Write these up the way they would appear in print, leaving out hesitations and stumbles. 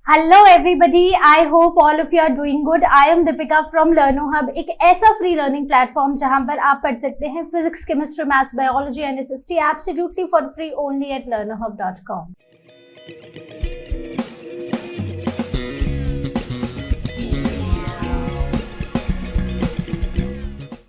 Hello everybody, I hope all of you are doing good. I am Deepika from Learno Hub, एक ऐसा free learning platform जहां पर आप पढ़ सकते हैं physics, chemistry, maths, biology and SST absolutely for free only at learnerhub.com।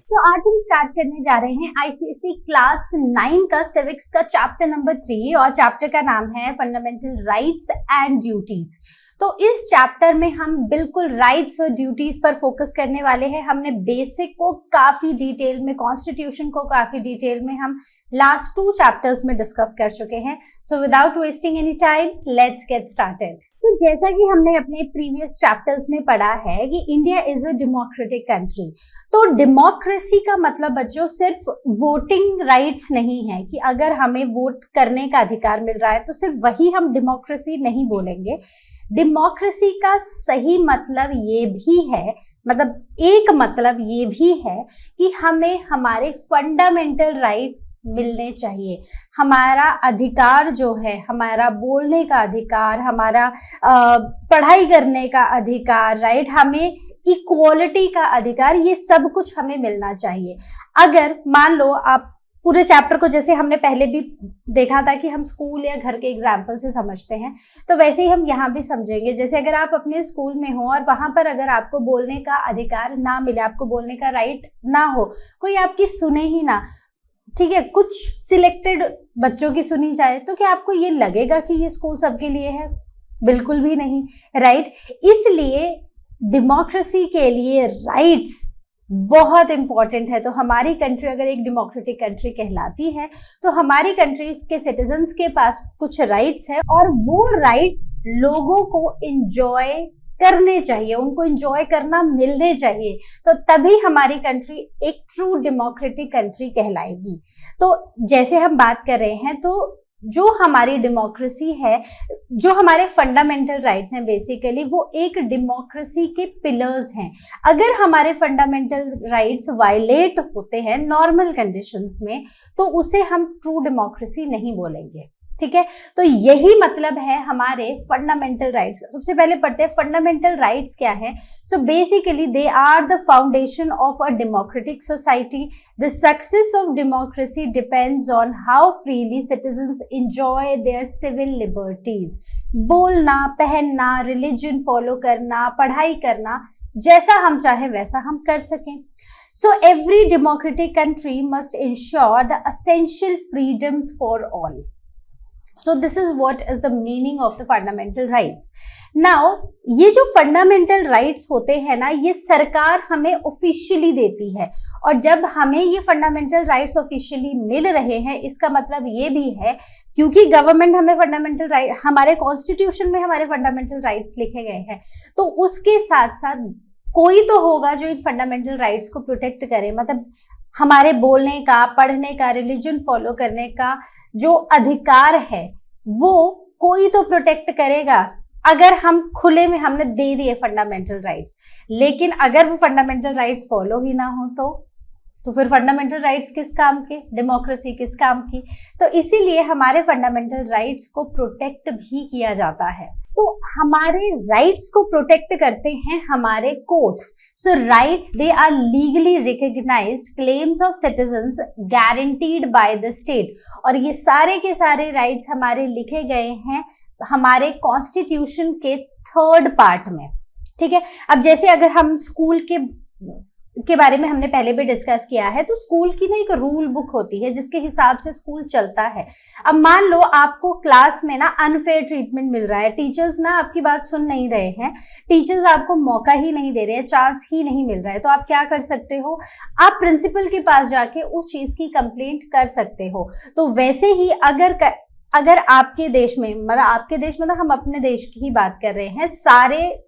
तो आज हम स्टार्ट करने जा रहे हैं आईसीएसई क्लास 9 का सिविक्स का चैप्टर नंबर 3 और चैप्टर का नाम है फंडामेंटल राइट्स एंड ड्यूटीज। तो इस चैप्टर में हम बिल्कुल राइट्स और ड्यूटीज पर फोकस करने वाले हैं। हमने बेसिक को काफी डिटेल में, कॉन्स्टिट्यूशन को काफी डिटेल में हम लास्ट 2 चैप्टर्स में डिस्कस कर चुके हैं। So without wasting any time, let's get started. तो जैसा कि हमने अपने प्रीवियस चैप्टर्स में पढ़ा है कि India is a democratic country. तो डेमोक्रेसी का मतलब बच्चों सिर्फ वोटिंग राइट्स नहीं है कि अगर हमें वोट करने का अधिकार मिल रहा है तो सिर्फ वही हम डेमोक्रेसी नहीं बोलेंगे। डेमोक्रेसी का सही मतलब ये भी है, एक मतलब ये भी है कि हमें हमारे फंडामेंटल राइट्स मिलने चाहिए। हमारा अधिकार जो है, हमारा बोलने का अधिकार, हमारा पढ़ाई करने का अधिकार, राइट, हमें इक्वालिटी का अधिकार, ये सब कुछ हमें मिलना चाहिए। अगर मान लो आप पूरे चैप्टर को, जैसे हमने पहले भी देखा था कि हम स्कूल या घर के एग्जाम्पल से समझते हैं, तो वैसे ही हम यहाँ भी समझेंगे। जैसे अगर आप अपने स्कूल में हो और वहां पर अगर आपको बोलने का अधिकार ना मिले, आपको बोलने का राइट ना हो, कोई आपकी सुने ही ना, ठीक है, कुछ सिलेक्टेड बच्चों की सुनी जाए, तो क्या आपको ये लगेगा कि ये स्कूल सबके लिए है? बिल्कुल भी नहीं, राइट। इसलिए डेमोक्रेसी के लिए राइट्स बहुत इंपॉर्टेंट है। तो हमारी कंट्री अगर एक डेमोक्रेटिक कंट्री कहलाती है तो हमारी कंट्री के सिटीजन्स के पास कुछ राइट्स है और वो राइट्स लोगों को एंजॉय करने चाहिए, उनको एंजॉय करना मिलने चाहिए, तो तभी हमारी कंट्री एक ट्रू डेमोक्रेटिक कंट्री कहलाएगी। तो जैसे हम बात कर रहे हैं, तो जो हमारी डेमोक्रेसी है, जो हमारे फंडामेंटल राइट्स हैं, बेसिकली वो एक डेमोक्रेसी के पिलर्स हैं। अगर हमारे फंडामेंटल राइट्स वायलेट होते हैं नॉर्मल कंडीशंस में, तो उसे हम ट्रू डेमोक्रेसी नहीं बोलेंगे, ठीक है। तो यही मतलब है हमारे फंडामेंटल राइट्स का। सबसे पहले पढ़ते हैं फंडामेंटल राइट्स क्या है। So basically they are the foundation of a democratic society. The success of democracy depends on how freely citizens enjoy their civil liberties. बोलना, पहनना, रिलीजन फॉलो करना, पढ़ाई करना, जैसा हम चाहें वैसा हम कर सकें। So every democratic country must ensure the essential freedoms for all. So this is what is the meaning of the fundamental rights. Now ये जो fundamental rights होते हैं ना, ये सरकार हमें ऑफिशियली देती है, और जब हमें ये fundamental rights ऑफिशियली मिल रहे हैं, इसका मतलब ये भी है क्योंकि गवर्नमेंट हमें फंडामेंटल राइट, हमारे कॉन्स्टिट्यूशन में हमारे फंडामेंटल राइट्स लिखे गए हैं, तो उसके साथ साथ कोई तो होगा जो इन फंडामेंटल राइट्स को प्रोटेक्ट करे। हमारे बोलने का, पढ़ने का, रिलीजन फॉलो करने का जो अधिकार है वो कोई तो प्रोटेक्ट करेगा। अगर हम खुले में हमने दे दिए फंडामेंटल राइट्स, लेकिन अगर वो फंडामेंटल राइट्स फॉलो ही ना हो तो फिर फंडामेंटल राइट्स किस काम के, डेमोक्रेसी किस काम की। तो इसीलिए हमारे फंडामेंटल राइट्स को प्रोटेक्ट भी किया जाता है। तो हमारे राइट्स को प्रोटेक्ट करते हैं हमारे courts. So rights they are legally recognised claims of citizens guaranteed by the state. और ये सारे के सारे राइट्स हमारे लिखे गए हैं हमारे कॉन्स्टिट्यूशन के 3rd पार्ट में, ठीक है। अब जैसे अगर हम स्कूल के बारे में हमने पहले भी डिस्कस किया है, तो स्कूल की ना एक रूल बुक होती है जिसके हिसाब से स्कूल चलता है। अब मान लो आपको क्लास में ना अनफेयर ट्रीटमेंट मिल रहा है, टीचर्स ना आपकी बात सुन नहीं रहे हैं, टीचर्स आपको मौका ही नहीं दे रहे हैं, चांस ही नहीं मिल रहा है, तो आप क्या कर सकते हो, आप प्रिंसिपल के पास जाके उस चीज की कंप्लेंट कर सकते हो। तो वैसे ही अगर आपके देश में, हम अपने देश की ही बात कर रहे हैं, सारे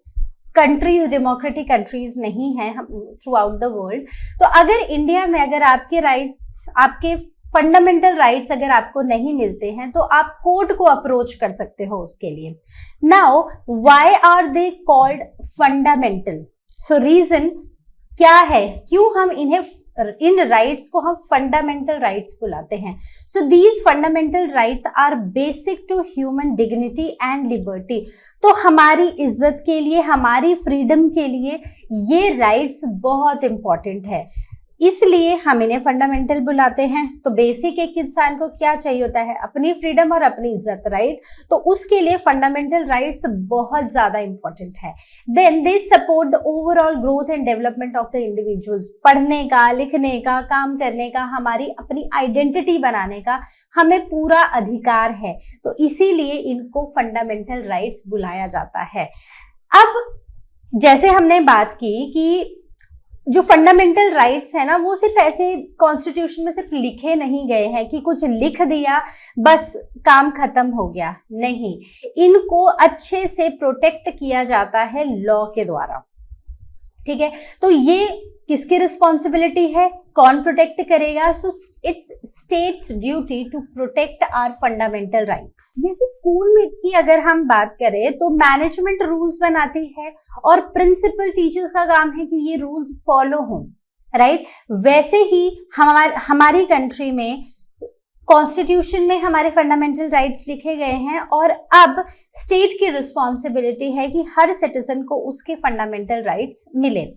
कंट्रीज डेमोक्रेटिक कंट्रीज नहीं है थ्रू आउट द वर्ल्ड, तो अगर इंडिया में अगर आपके राइट्स, आपके फंडामेंटल राइट्स अगर आपको नहीं मिलते हैं, तो आप कोर्ट को अप्रोच कर सकते हो उसके लिए। Now why are they called fundamental? So reason क्या है, क्यों हम इन्हें इन राइट्स को हम फंडामेंटल राइट्स बुलाते हैं। So these fundamental rights are basic to human dignity and liberty. तो हमारी इज्जत के लिए, हमारी फ्रीडम के लिए ये राइट्स बहुत इंपॉर्टेंट है, इसलिए हम इन्हें फंडामेंटल बुलाते हैं। तो बेसिक एक इंसान को क्या चाहिए होता है? अपनी फ्रीडम और अपनी इज्जत, राइट? तो उसके लिए फंडामेंटल राइट्स बहुत ज्यादा इंपॉर्टेंट है। Then they support the overall growth and development of the individuals. पढ़ने का, लिखने का, काम करने का, हमारी अपनी आइडेंटिटी बनाने का हमें पूरा अधिकार है, तो इसीलिए इनको फंडामेंटल राइट्स बुलाया जाता है। अब जैसे हमने बात की कि जो फंडामेंटल राइट्स है ना, वो सिर्फ ऐसे कॉन्स्टिट्यूशन में सिर्फ लिखे नहीं गए हैं कि कुछ लिख दिया बस काम खत्म हो गया, नहीं, इनको अच्छे से प्रोटेक्ट किया जाता है लॉ के द्वारा, ठीक है? तो ये किसकी रिस्पॉन्सिबिलिटी है? कौन प्रोटेक्ट करेगा? So it's state's duty to protect our fundamental rights. जैसे स्कूल में की अगर हम बात करें तो मैनेजमेंट रूल्स बनाती है और प्रिंसिपल टीचर्स का काम है कि ये रूल्स फॉलो हों, राइट? वैसे ही हमारी कंट्री में कॉन्स्टिट्यूशन में हमारे फंडामेंटल राइट्स लिखे गए हैं और अब स्टेट की रिस्पॉन्सिबिलिटी है कि हर सिटीजन को उसके फंडामेंटल राइट्स मिले।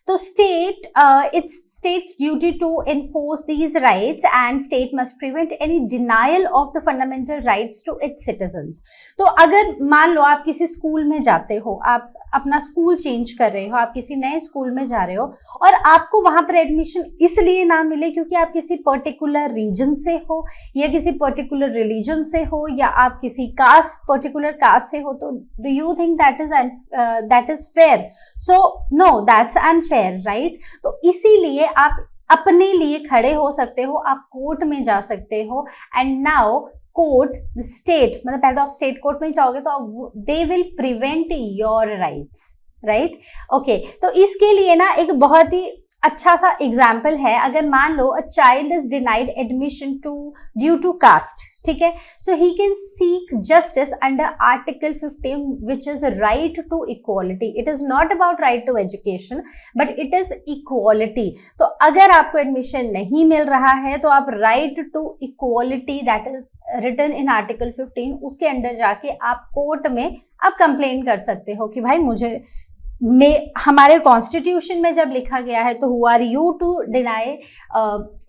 तो state it's state's duty to enforce these rights and state must prevent any denial of the fundamental rights to its citizens. तो अगर मान लो आप किसी स्कूल में जाते हो, आप अपना स्कूल चेंज कर रहे हो, आप किसी नए स्कूल में जा रहे हो और आपको वहां पर एडमिशन इसलिए ना मिले क्योंकि आप किसी पर्टिकुलर रीजन से हो या किसी पर्टिकुलर रिलीजन से हो या आप किसी पर्टिकुलर कास्ट से हो, तो do you think that is fair? So no, that's unfair, right? तो इसीलिए आप अपने लिए खड़े हो सकते हो, आप कोर्ट में जा सकते हो एंड नाउ कोर्ट, स्टेट, मतलब पहले तो आप स्टेट कोर्ट में जाओगे तो they will prevent your rights, right? Okay, तो इसके लिए ना एक बहुत ही अच्छा सा एग्जाम्पल है। अगर मान लो a child is denied admission due to caste, ठीक है? So he can seek justice under article 15 which is right to equality. It is not about right to education but it is equality. तो अगर आपको admission नहीं मिल रहा है तो आप right to equality that is written in article 15, उसके under जाके आप कोर्ट में आप कंप्लेन कर सकते हो कि भाई हमारे कॉन्स्टिट्यूशन में जब लिखा गया है तो who are you to deny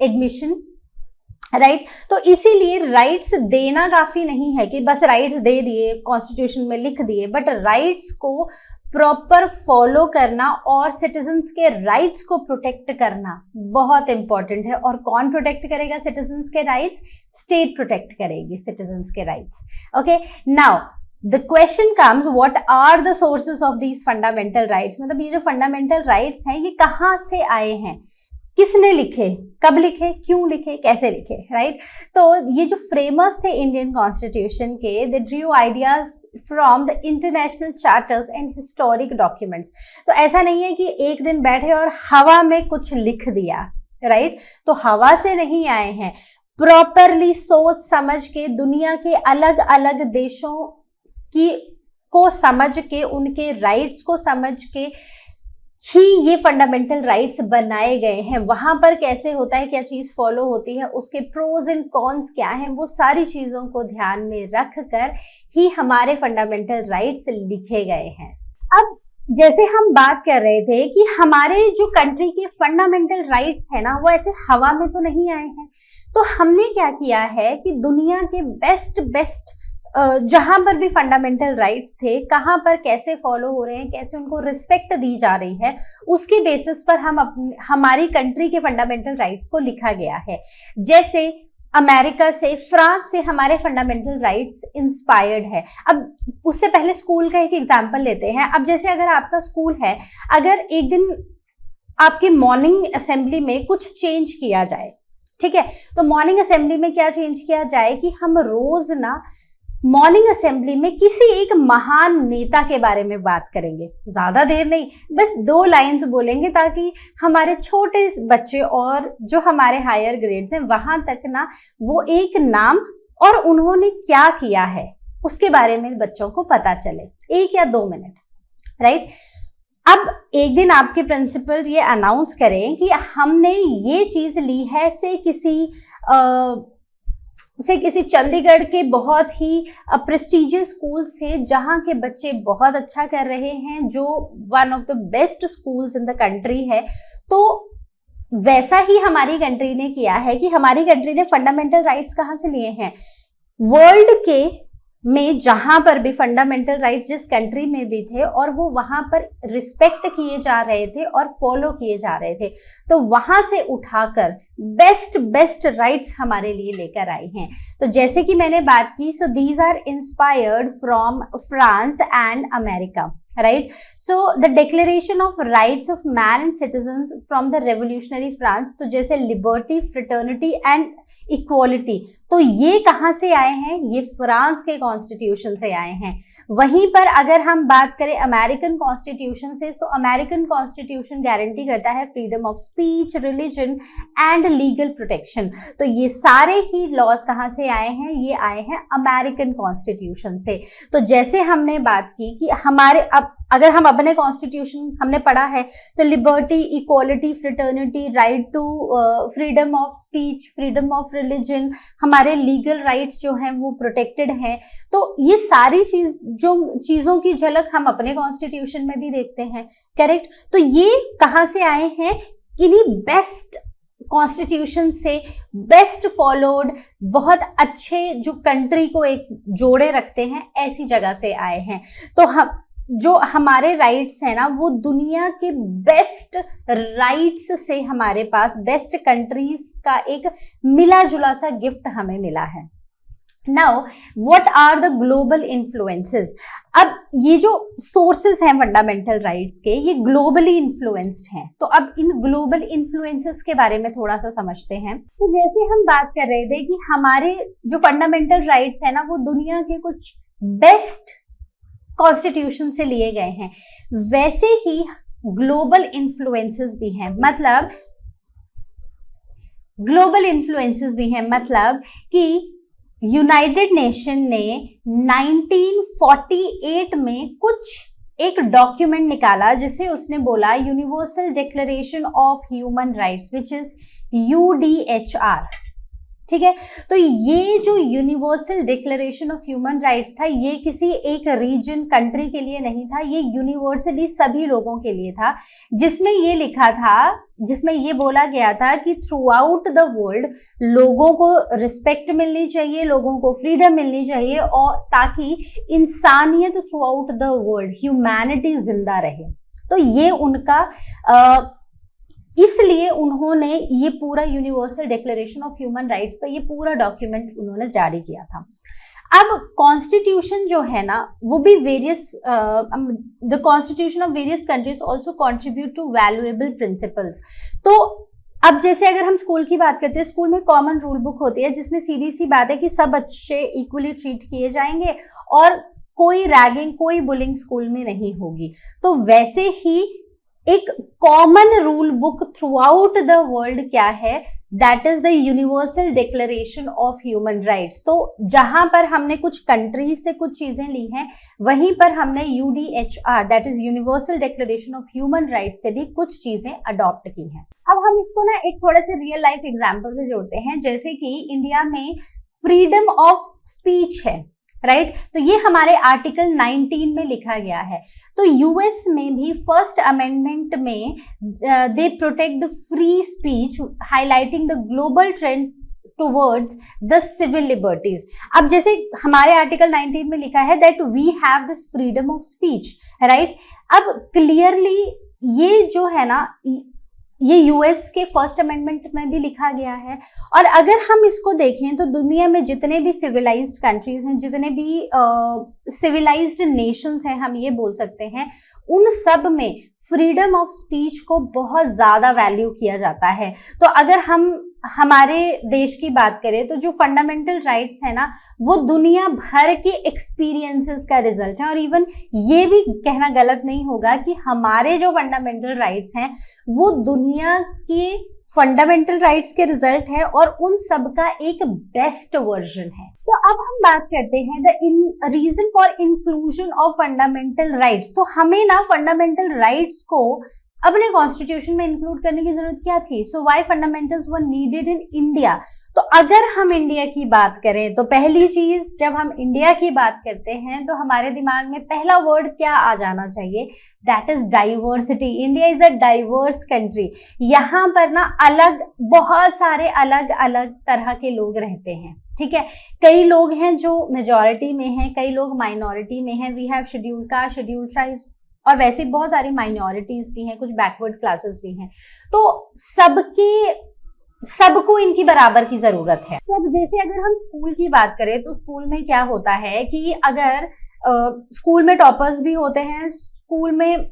admission, right? तो इसीलिए राइट्स देना काफी नहीं है कि बस राइट्स दे दिए, कॉन्स्टिट्यूशन में लिख दिए, बट राइट्स को प्रॉपर फॉलो करना और सिटीजन्स के राइट्स को प्रोटेक्ट करना बहुत इंपॉर्टेंट है। और कौन प्रोटेक्ट करेगा सिटीजन्स के राइट्स? स्टेट प्रोटेक्ट करेगी सिटीजन्स के rights. Okay, now the question comes, what are the sources of these fundamental rights? मतलब ये जो fundamental rights हैं ये कहाँ से आए हैं, किसने लिखे, कब लिखे, क्यों लिखे, कैसे लिखे, राइट? तो ये जो फ्रेमर्स थे इंडियन कॉन्स्टिट्यूशन के, दे Drew ideas from the international charters and historic documents. तो ऐसा नहीं है कि एक दिन बैठे और हवा में कुछ लिख दिया, राइट? तो हवा से नहीं आए हैं, प्रॉपरली सोच समझ के दुनिया के अलग अलग देशों को समझ के, उनके राइट्स को समझ के ही ये फंडामेंटल राइट्स बनाए गए हैं। वहां पर कैसे होता है, क्या चीज फॉलो होती है, उसके प्रोज एंड कॉन्स क्या हैं, वो सारी चीजों को ध्यान में रख कर ही हमारे फंडामेंटल राइट्स लिखे गए हैं। अब जैसे हम बात कर रहे थे कि हमारे जो कंट्री के फंडामेंटल राइट्स है ना, वो ऐसे हवा में तो नहीं आए हैं। तो हमने क्या किया है कि दुनिया के बेस्ट जहां पर भी फंडामेंटल राइट्स थे, कहां पर कैसे फॉलो हो रहे हैं, कैसे उनको रिस्पेक्ट दी जा रही है, उसके बेसिस पर हमारी कंट्री के फंडामेंटल राइट्स को लिखा गया है। जैसे अमेरिका से, फ्रांस से हमारे फंडामेंटल राइट्स इंस्पायर्ड है। अब उससे पहले स्कूल का एक एग्जांपल लेते हैं। अब जैसे अगर आपका स्कूल है, अगर एक दिन आपकी मॉर्निंग असेंबली में कुछ चेंज किया जाए, ठीक है? तो मॉर्निंग असेंबली में क्या चेंज किया जाए कि हम रोज ना मॉर्निंग असेंबली में किसी एक महान नेता के बारे में बात करेंगे, ज्यादा देर नहीं, बस 2 लाइन्स बोलेंगे ताकि हमारे छोटे बच्चे और जो हमारे हायर ग्रेड्स हैं वहां तक ना वो एक नाम और उन्होंने क्या किया है उसके बारे में बच्चों को पता चले, 1 या 2 मिनट, राइट? अब एक दिन आपके प्रिंसिपल ये अनाउंस करें कि हमने ये चीज ली है से किसी चंडीगढ़ के बहुत ही प्रेस्टिजियस स्कूल से, जहां के बच्चे बहुत अच्छा कर रहे हैं, जो one of the best schools in the country है। तो वैसा ही हमारी कंट्री ने किया है कि हमारी कंट्री ने फंडामेंटल राइट्स कहाँ से लिए हैं, वर्ल्ड के में जहां पर भी फंडामेंटल राइट्स जिस कंट्री में भी थे और वो वहां पर रिस्पेक्ट किए जा रहे थे और फॉलो किए जा रहे थे, तो वहां से उठाकर बेस्ट राइट्स हमारे लिए लेकर आए हैं। तो जैसे कि मैंने बात की, so these are inspired from France and America, right? So the Declaration of Rights of Man and Citizens from the Revolutionary France, तो जैसे लिबर्टी, फ्रेटर्निटी एंड इक्वालिटी, तो ये कहाँ से आए हैं? ये फ्रांस के कॉन्स्टिट्यूशन से आए हैं। वहीं पर अगर हम बात करें अमेरिकन कॉन्स्टिट्यूशन से, तो अमेरिकन कॉन्स्टिट्यूशन गारंटी करता है freedom of speech, religion and legal protection. तो ये सारे ही लॉज कहाँ से आए हैं? ये आए हैं अमेरिकन कॉन्स्टिट्यूशन से। तो जैसे हमने बात की कि हमारे अगर हम अपने कॉन्स्टिट्यूशन हमने पढ़ा है, तो liberty, equality, fraternity, right to freedom of speech, freedom of religion, हमारे लीगल राइट्स जो हैं वो प्रोटेक्टेड हैं। तो ये सारी चीजों की झलक हम अपने कॉन्स्टिट्यूशन में भी देखते हैं, करेक्ट? तो ये कहाँ से आए हैं? किन्हीं बेस्ट कॉन्स्टिट्यूशन से, बेस्ट फॉलोड, बहुत अच्छे जो कंट्री को एक जोड़े रखते हैं, ऐसी जगह से आए हैं। तो हम जो हमारे राइट्स हैं ना, वो दुनिया के बेस्ट राइट्स से हमारे पास बेस्ट कंट्रीज का एक मिला जुला सा गिफ्ट हमें मिला है। Now what are the global influences? अब ये जो सोर्सेस हैं फंडामेंटल राइट्स के, ये ग्लोबली इन्फ्लुएंस्ड हैं। तो अब इन ग्लोबल इन्फ्लुएंसेस के बारे में थोड़ा सा समझते हैं। तो जैसे हम बात कर रहे थे कि हमारे जो फंडामेंटल राइट्स हैं ना, वो दुनिया के कुछ बेस्ट कॉन्स्टिट्यूशन से लिए गए हैं, वैसे ही ग्लोबल इन्फ्लुएंसेस भी हैं। मतलब ग्लोबल इन्फ्लुएंसेस भी हैं, मतलब कि यूनाइटेड नेशन ने 1948 में कुछ एक डॉक्यूमेंट निकाला जिसे उसने बोला universal declaration of human rights, which is UDHR। ठीक है, तो ये जो universal declaration of human rights था, ये किसी एक रीजन, कंट्री के लिए नहीं था, ये यूनिवर्सली सभी लोगों के लिए था, जिसमें ये लिखा था, जिसमें ये बोला गया था कि थ्रू आउट द वर्ल्ड लोगों को रिस्पेक्ट मिलनी चाहिए, लोगों को फ्रीडम मिलनी चाहिए, और ताकि इंसानियत through out the world, humanity जिंदा रहे। तो ये उनका इसलिए उन्होंने ये पूरा universal declaration of human rights पर ये पूरा डॉक्यूमेंट उन्होंने जारी किया था। अब कॉन्स्टिट्यूशन जो है ना, वो भी the constitution of various countries also contribute to valuable principles. तो अब जैसे अगर हम स्कूल की बात करते हैं, स्कूल में कॉमन रूल बुक होती है जिसमें सीधी सी बात है कि सब बच्चे इक्वली ट्रीट किए जाएंगे और कोई रैगिंग, कोई बुलिंग स्कूल में नहीं होगी। तो वैसे ही एक common rule book through out the world क्या है? That is the universal declaration of human rights. तो जहां पर हमने कुछ कंट्रीज से कुछ चीजें ली हैं, वहीं पर हमने UDHR, that is universal declaration of human rights, से भी कुछ चीजें अडॉप्ट की हैं। अब हम इसको ना एक थोड़े से रियल लाइफ एग्जाम्पल से जोड़ते हैं। जैसे कि इंडिया में फ्रीडम ऑफ स्पीच है, राइट? तो ये हमारे आर्टिकल 19 में लिखा गया है। तो यूएस में भी फर्स्ट अमेंडमेंट में they protect the free speech, highlighting the global trend towards the civil liberties. अब जैसे हमारे आर्टिकल 19 में लिखा है that we have this freedom of speech, right? अब क्लियरली ये जो है ना, ये यूएस के फर्स्ट अमेंडमेंट में भी लिखा गया है। और अगर हम इसको देखें तो दुनिया में जितने भी सिविलाइज्ड कंट्रीज हैं, जितने भी सिविलाइज्ड नेशंस हैं, हम ये बोल सकते हैं, उन सब में फ्रीडम ऑफ स्पीच को बहुत ज्यादा वैल्यू किया जाता है। तो अगर हम हमारे देश की बात करें तो जो फंडामेंटल राइट्स है ना, वो दुनिया भर के एक्सपीरियंसेस का रिजल्ट है। और इवन ये भी कहना गलत नहीं होगा कि हमारे जो फंडामेंटल राइट्स हैं वो दुनिया के फंडामेंटल राइट्स के रिजल्ट है और उन सब का एक बेस्ट वर्जन है। तो अब हम बात करते हैं the reason for inclusion of fundamental rights. तो हमें ना फंडामेंटल राइट्स को अपने कॉन्स्टिट्यूशन में इंक्लूड करने की जरूरत क्या थी? So why fundamentals were needed in India? तो अगर हम इंडिया की बात करें तो पहली चीज, जब हम इंडिया की बात करते हैं तो हमारे दिमाग में पहला वर्ड क्या आ जाना चाहिए? That is diversity. India is a diverse country. यहाँ पर ना बहुत सारे अलग अलग तरह के लोग रहते हैं, ठीक है। कई लोग हैं जो मेजॉरिटी में हैं, कई लोग माइनॉरिटी में हैं। We have scheduled caste, scheduled tribes, और वैसे बहुत सारी माइनॉरिटीज भी हैं, कुछ बैकवर्ड क्लासेस भी हैं। तो सबको इनकी बराबर की जरूरत है। तो अब जैसे अगर हम स्कूल की बात करें तो स्कूल में क्या होता है कि अगर स्कूल में टॉपर्स भी होते हैं, स्कूल में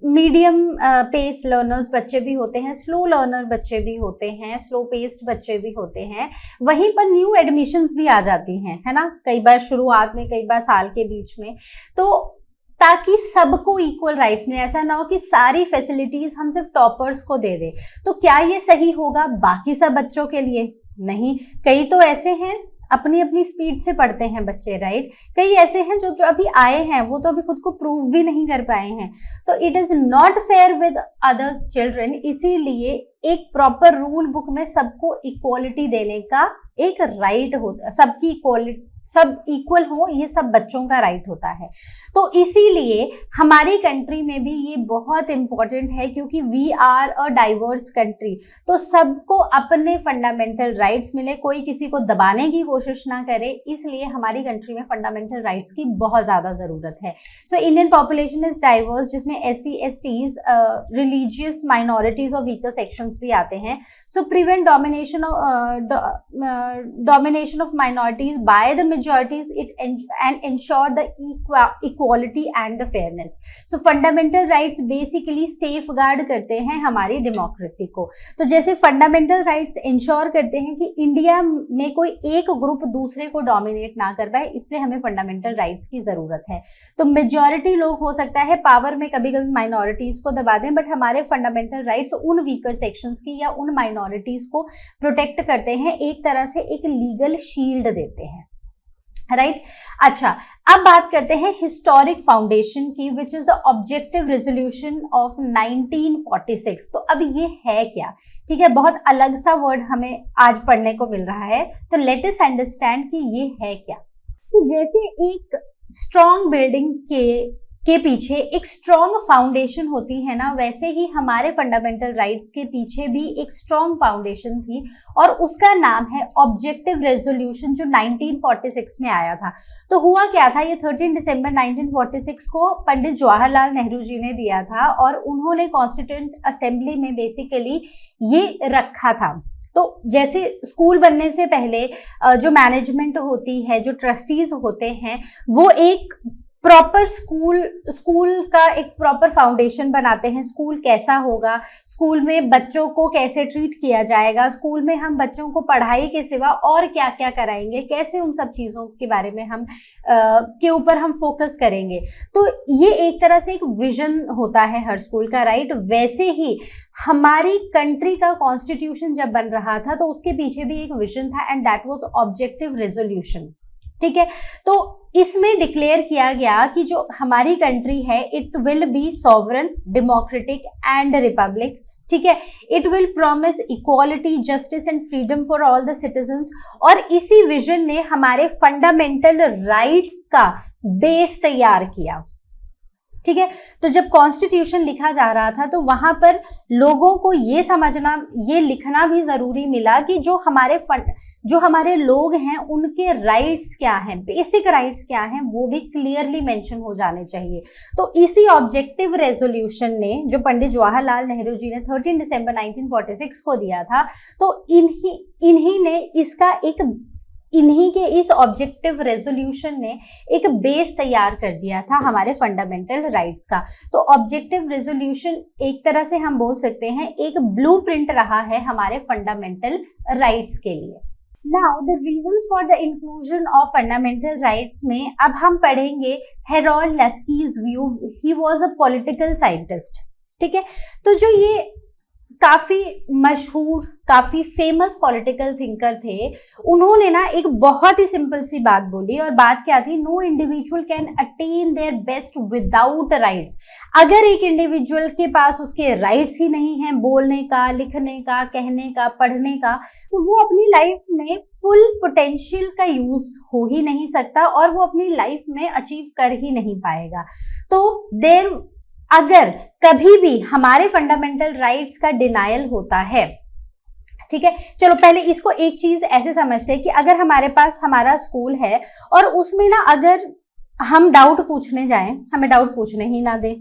मीडियम पेस लर्नर्स बच्चे भी होते हैं, स्लो लर्नर बच्चे भी होते हैं, स्लो पेस्ड बच्चे भी होते हैं। वहीं पर न्यू एडमिशन्स भी आ जाती हैं, है ना, कई बार शुरुआत में, कई बार साल के बीच में। तो ताकि सबको इक्वल राइट्स मिले, ऐसा ना हो कि सारी फैसिलिटीज हम सिर्फ टॉपर्स को दे दे। तो क्या ये सही होगा बाकी सब बच्चों के लिए? नहीं। कई तो ऐसे हैं अपनी अपनी स्पीड से पढ़ते हैं बच्चे, राइट। कई ऐसे हैं जो अभी आए हैं, वो तो अभी खुद को प्रूव भी नहीं कर पाए हैं। तो it is not fair with other children. इसीलिए एक प्रॉपर रूल बुक में सबको इक्वालिटी देने का एक राइट होता, सबकी इक्वालिटी, सब इक्वल हो, ये सब बच्चों का राइट होता है। तो इसीलिए हमारी कंट्री में भी ये बहुत इंपॉर्टेंट है, क्योंकि we are a diverse country. तो सबको अपने फंडामेंटल राइट्स मिले, कोई किसी को दबाने की कोशिश ना करे। इसलिए हमारी कंट्री में फंडामेंटल राइट्स की बहुत ज्यादा जरूरत है। So Indian population is diverse, जिसमें SC STs, रिलीजियस माइनॉरिटीज और वीकर सेक्शंस भी आते हैं। So prevent domination of minorities by the majorities and ensure the equality and the fairness. So fundamental rights basically safeguard करते हैं हमारी democracy को। तो जैसे फंडामेंटल राइट्स इंश्योर करते हैं कि इंडिया में कोई एक ग्रुप दूसरे को डोमिनेट ना कर पाए, इसलिए हमें फंडामेंटल राइट्स की जरूरत है। तो मेजॉरिटी लोग हो सकता है पावर में कभी कभी माइनॉरिटीज को दबा दें, बट हमारे फंडामेंटल राइट्स उन वीकर सेक्शंस की या उन माइनॉरिटीज को प्रोटेक्ट करते हैं, एक तरह से एक लीगल शील्ड देते हैं, राइट। अच्छा, अब बात करते हैं हिस्टोरिक फाउंडेशन की, which is the objective resolution of 1946। तो अब ये है क्या? ठीक है, बहुत अलग सा वर्ड हमें आज पढ़ने को मिल रहा है, तो लेट अस अंडरस्टैंड कि ये है क्या। तो जैसे एक स्ट्रॉन्ग बिल्डिंग के पीछे एक स्ट्रॉन्ग फाउंडेशन होती है ना, वैसे ही हमारे फंडामेंटल राइट्स के पीछे भी एक स्ट्रॉन्ग फाउंडेशन थी, और उसका नाम है ऑब्जेक्टिव रेजोल्यूशन, जो 1946 में आया था। तो हुआ क्या था, ये 13 दिसंबर 1946 को पंडित जवाहरलाल नेहरू जी ने दिया था, और उन्होंने कॉन्स्टिट्यूएंट असेंबली में बेसिकली ये रखा था। तो जैसे स्कूल बनने से पहले जो मैनेजमेंट होती है, जो ट्रस्टीज होते हैं, वो एक प्रॉपर स्कूल का एक प्रॉपर फाउंडेशन बनाते हैं। स्कूल कैसा होगा, स्कूल में बच्चों को कैसे ट्रीट किया जाएगा, स्कूल में हम बच्चों को पढ़ाई के सिवा और क्या क्या कराएंगे, कैसे उन सब चीज़ों के बारे में हम के ऊपर हम फोकस करेंगे। तो ये एक तरह से एक विजन होता है हर स्कूल का, राइट। वैसे ही हमारी कंट्री का कॉन्स्टिट्यूशन जब बन रहा था तो उसके पीछे भी एक विजन था, and that was objective resolution, ठीक है। तो इसमें डिक्लेयर किया गया कि जो हमारी कंट्री है, it will be sovereign, democratic and Republic, ठीक है। It will promise equality, justice and freedom for all the citizens. और इसी विजन ने हमारे फंडामेंटल राइट्स का बेस तैयार किया, ठीक है। तो जब कॉन्स्टिट्यूशन लिखा जा रहा था तो वहां पर लोगों को ये समझना, ये लिखना भी जरूरी मिला कि जो हमारे लोग हैं उनके राइट्स क्या हैं, बेसिक राइट्स क्या हैं, वो भी क्लियरली मेंशन हो जाने चाहिए। तो इसी ऑब्जेक्टिव रेजोल्यूशन ने, जो पंडित जवाहरलाल नेहरू जी ने 13 दिसंबर 1946 को दिया था, तो इन्हीं के इस ऑब्जेक्टिव रेजोल्यूशन ने एक बेस तैयार कर दिया था हमारे फंडामेंटल राइट्स का। तो ऑब्जेक्टिव रेजोल्यूशन एक तरह से हम बोल सकते हैं एक ब्लूप्रिंट रहा है हमारे फंडामेंटल राइट्स के लिए। Now the reasons for the inclusion of fundamental rights में अब हम पढ़ेंगे Harold Laski's view. He was a political scientist, ठीक है। तो जो ये काफी मशहूर, काफी फेमस पॉलिटिकल थिंकर थे, उन्होंने ना एक बहुत ही सिंपल सी बात बोली, और बात क्या थी, no individual can attain their best without rights. अगर एक इंडिविजुअल के पास उसके राइट्स ही नहीं है, बोलने का, लिखने का, कहने का, पढ़ने का, तो वो अपनी लाइफ में फुल पोटेंशियल का यूज हो ही नहीं सकता और वो अपनी लाइफ में अचीव कर ही नहीं पाएगा। तो अगर कभी भी हमारे फंडामेंटल राइट्स का डिनायल होता है, ठीक है, चलो पहले इसको एक चीज ऐसे समझते हैं कि अगर हमारे पास हमारा स्कूल है और उसमें ना अगर हम डाउट पूछने जाएं, हमें डाउट पूछने ही ना दे,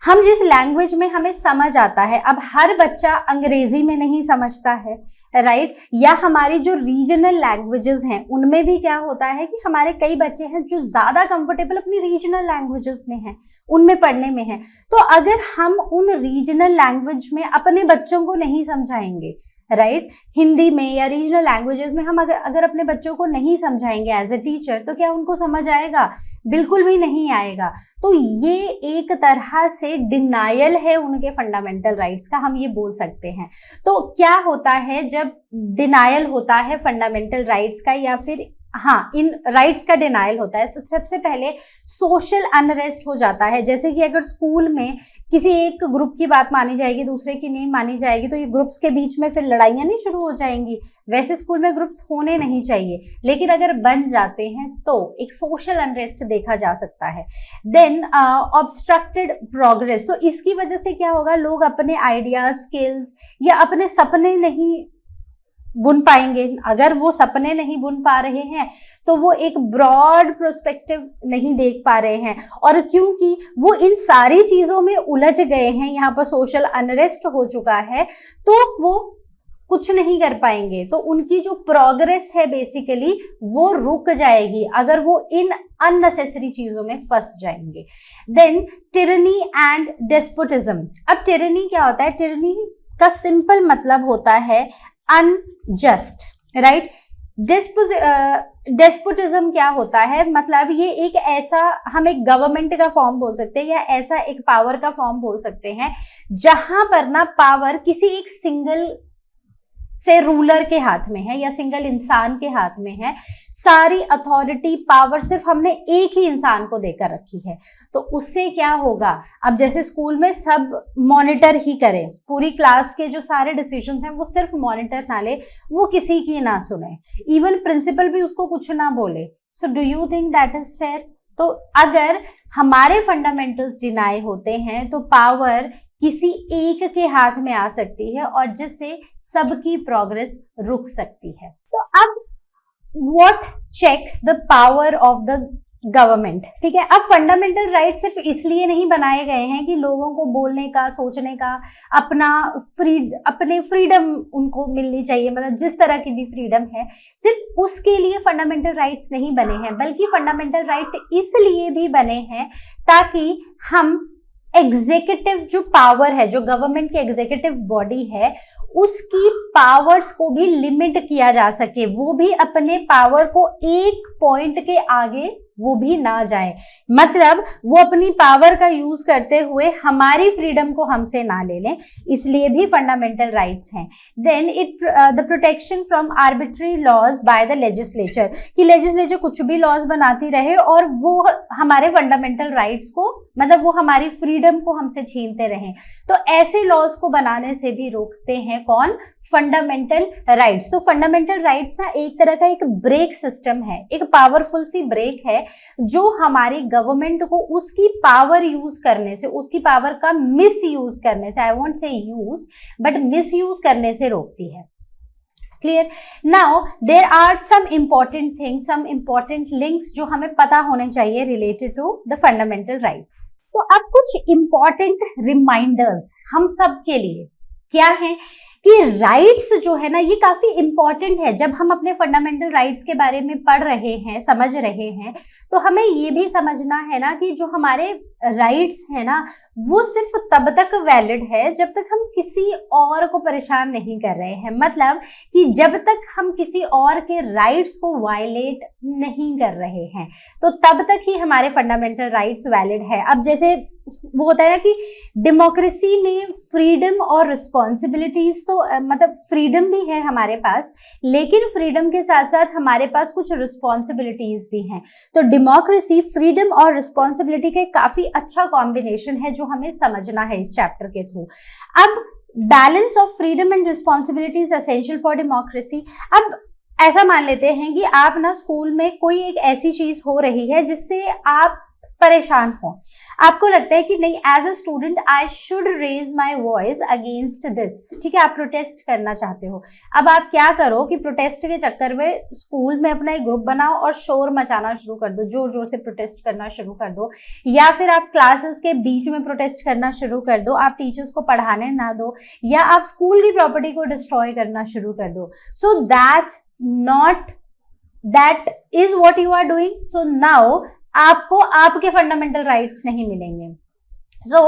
हम जिस लैंग्वेज में हमें समझ आता है, अब हर बच्चा अंग्रेजी में नहीं समझता है, राइट, या हमारी जो रीजनल लैंग्वेजेस हैं उनमें भी क्या होता है कि हमारे कई बच्चे हैं जो ज्यादा कंफर्टेबल अपनी रीजनल लैंग्वेजेस में हैं, उनमें पढ़ने में हैं। तो अगर हम उन रीजनल लैंग्वेज में अपने बच्चों को नहीं समझाएंगे, राइट, हिंदी में या रीजनल लैंग्वेजेस में हम अगर अपने बच्चों को नहीं समझाएंगे एज अ टीचर, तो क्या उनको समझ आएगा? बिल्कुल भी नहीं आएगा। तो ये एक तरह से डिनायल है उनके फंडामेंटल राइट्स का, हम ये बोल सकते हैं। तो क्या होता है जब डिनायल होता है फंडामेंटल राइट्स का, या फिर हाँ इन राइट्स का डिनायल होता है, तो सबसे पहले सोशल अनरेस्ट हो जाता है। जैसे कि अगर स्कूल में किसी एक ग्रुप की बात मानी जाएगी, दूसरे की नहीं मानी जाएगी, तो ये ग्रुप्स के बीच में फिर लड़ाइयां नहीं शुरू हो जाएंगी। वैसे स्कूल में ग्रुप्स होने नहीं चाहिए, लेकिन अगर बन जाते हैं तो एक सोशल अनरेस्ट देखा जा सकता है। देन ऑब्स्ट्रक्टेड प्रोग्रेस, तो इसकी वजह से क्या होगा, लोग अपने आइडियाज, स्किल्स या अपने सपने नहीं बुन पाएंगे। अगर वो सपने नहीं बुन पा रहे हैं तो वो एक ब्रॉड प्रोस्पेक्टिव नहीं देख पा रहे हैं, और क्योंकि वो इन सारी चीजों में उलझ गए हैं, यहाँ पर सोशल अनरेस्ट हो चुका है, तो वो कुछ नहीं कर पाएंगे। तो उनकी जो प्रोग्रेस है बेसिकली वो रुक जाएगी अगर वो इन अननेसेसरी चीजों में फंस जाएंगे। Then tyranny and despotism. अब टिरनी क्या होता है? टिरनी का सिंपल मतलब होता है अनजस्ट, राइट। डेस्पोटिज्म क्या होता है? मतलब ये एक ऐसा, हम एक गवर्नमेंट का फॉर्म बोल सकते हैं या ऐसा एक पावर का फॉर्म बोल सकते हैं जहां पर ना पावर किसी एक सिंगल से रूलर के हाथ में है या सिंगल इंसान के हाथ में है। सारी अथॉरिटी, पावर सिर्फ हमने एक ही इंसान को देकर रखी है। तो उससे क्या होगा, अब जैसे स्कूल में सब मॉनिटर ही करें, पूरी क्लास के जो सारे डिसीजंस हैं वो सिर्फ मॉनिटर ना ले, वो किसी की ना सुने, इवन प्रिंसिपल भी उसको कुछ ना बोले। सो do you think that is fair? तो अगर हमारे फंडामेंटल्स डिनाई होते हैं तो पावर किसी एक के हाथ में आ सकती है और जिससे सबकी प्रोग्रेस रुक सकती है। तो अब what checks the power of the government? ठीक है, अब फंडामेंटल राइट सिर्फ इसलिए नहीं बनाए गए हैं कि लोगों को बोलने का, सोचने का, अपने फ्रीडम उनको मिलनी चाहिए, मतलब जिस तरह की भी फ्रीडम है, सिर्फ उसके लिए फंडामेंटल राइट्स नहीं बने हैं, बल्कि फंडामेंटल राइट्स इसलिए भी बने हैं ताकि हम एग्जीक्यूटिव जो पावर है, जो गवर्नमेंट की एग्जीक्यूटिव बॉडी है, उसकी पावर्स को भी लिमिट किया जा सके, वो भी अपने पावर को एक पॉइंट के आगे वो भी ना जाए, मतलब वो अपनी पावर का यूज करते हुए हमारी फ्रीडम को हमसे ना ले लें, इसलिए भी फंडामेंटल राइट्स हैं। Then the protection from arbitrary laws by the legislature, कि लेजिस्लेचर कुछ भी लॉज बनाती रहे और वो हमारे फंडामेंटल राइट्स को, मतलब वो हमारी फ्रीडम को हमसे छीनते रहें। तो ऐसे लॉज को बनाने से भी रोकते हैं कौन? Fundamental rights. तो फंडामेंटल राइट्स ना एक तरह का एक ब्रेक सिस्टम है, एक पावरफुल सी ब्रेक है जो हमारी गवर्नमेंट को उसकी पावर यूज करने से, उसकी पावर का मिस यूज करने से, I won't say use but misuse करने से रोकती है। Clear? Now there are some important things, some important links जो हमें पता होने चाहिए related to the fundamental rights. तो अब कुछ इंपॉर्टेंट रिमाइंडर्स हम सब के लिए क्या है कि राइट्स जो है ना ये काफी इंपॉर्टेंट है। जब हम अपने फंडामेंटल राइट्स के बारे में पढ़ रहे हैं, समझ रहे हैं, तो हमें ये भी समझना है ना कि जो हमारे राइट्स है ना वो सिर्फ तब तक वैलिड है जब तक हम किसी और को परेशान नहीं कर रहे हैं। मतलब कि जब तक हम किसी और के राइट्स को वायलेट नहीं कर रहे हैं तो तब तक ही हमारे फंडामेंटल राइट्स वैलिड है। अब जैसे वो होता है ना कि डेमोक्रेसी में फ्रीडम और रिस्पॉन्सिबिलिटीज तो मतलब फ्रीडम भी है हमारे पास, लेकिन फ्रीडम के साथ साथ हमारे पास कुछ रिस्पॉन्सिबिलिटीज भी हैं। तो डेमोक्रेसी, फ्रीडम और रिस्पॉन्सिबिलिटी का काफी अच्छा कॉम्बिनेशन है जो हमें समझना है इस चैप्टर के थ्रू। अब balance of freedom and responsibility is essential for democracy. अब ऐसा मान लेते हैं कि आप ना स्कूल में कोई एक ऐसी चीज हो रही है जिससे आप परेशान हो, आपको लगता है कि नहीं as a student I should raise my voice against this, ठीक है, आप प्रोटेस्ट करना चाहते हो। अब आप क्या करो कि प्रोटेस्ट के चक्कर में स्कूल में अपना एक ग्रुप बनाओ और शोर मचाना शुरू कर दो, जोर जोर से प्रोटेस्ट करना शुरू कर दो, या फिर आप क्लासेस के बीच में प्रोटेस्ट करना शुरू कर दो, आप टीचर्स को पढ़ाने ना दो, या आप स्कूल की प्रॉपर्टी को डिस्ट्रॉय करना शुरू कर दो। So that is what you are doing. So now आपको आपके फंडामेंटल राइट्स नहीं मिलेंगे। So